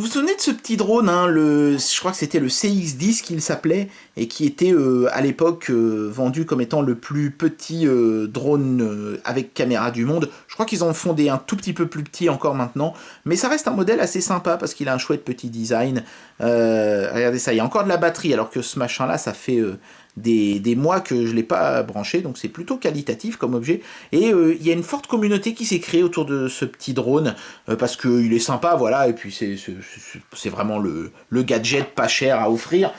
vous souvenez de ce petit drone, hein, je crois que c'était le CX-10 qu'il s'appelait, et qui était à l'époque vendu comme étant le plus petit drone avec caméra du monde. Je crois qu'ils en font des un tout petit peu plus petits encore maintenant, mais ça reste un modèle assez sympa parce qu'il a un chouette petit design. Regardez ça, il y a encore de la batterie, alors que ce machin-là, ça fait des mois que je ne l'ai pas branché, donc c'est plutôt qualitatif comme objet. Et il y a une forte communauté qui s'est créée autour de ce petit drone, parce qu'il est sympa, voilà, et puis c'est vraiment le gadget pas cher à offrir.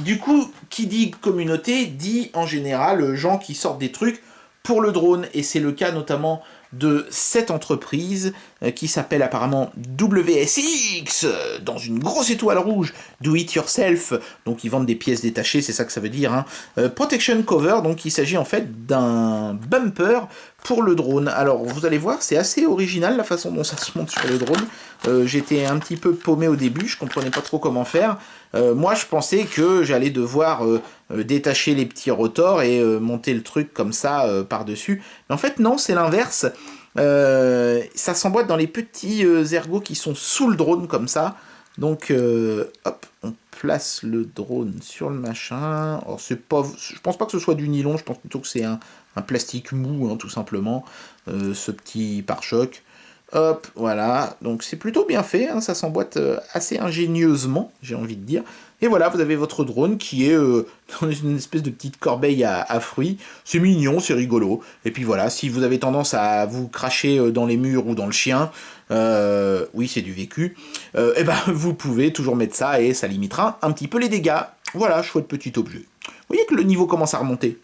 Du coup, qui dit communauté, dit en général gens qui sortent des trucs pour le drone, et c'est le cas notamment de cette entreprise qui s'appelle apparemment WSX, dans une grosse étoile rouge, Do It Yourself, donc ils vendent des pièces détachées, c'est ça que ça veut dire, hein. Protection Cover, donc il s'agit en fait d'un bumper pour le drone. Alors vous allez voir, c'est assez original la façon dont ça se monte sur le drone. J'étais un petit peu paumé au début, je comprenais pas trop comment faire. Moi je pensais que j'allais devoir détacher les petits rotors et monter le truc comme ça par-dessus. Mais en fait non, c'est l'inverse. Ça s'emboîte dans les petits ergots qui sont sous le drone comme ça. Donc hop, on place le drone sur le machin. Alors c'est pas, je pense pas que ce soit du nylon, je pense plutôt que c'est un plastique mou, hein, tout simplement. Ce petit pare-choc. Hop, voilà. Donc c'est plutôt bien fait, hein, ça s'emboîte assez ingénieusement, j'ai envie de dire. Et voilà, vous avez votre drone qui est dans une espèce de petite corbeille à fruits. C'est mignon, c'est rigolo. Et puis voilà, si vous avez tendance à vous cracher dans les murs ou dans le chien, oui, c'est du vécu, et ben vous pouvez toujours mettre ça et ça limitera un petit peu les dégâts. Voilà, chouette petit objet. Vous voyez que le niveau commence à remonter.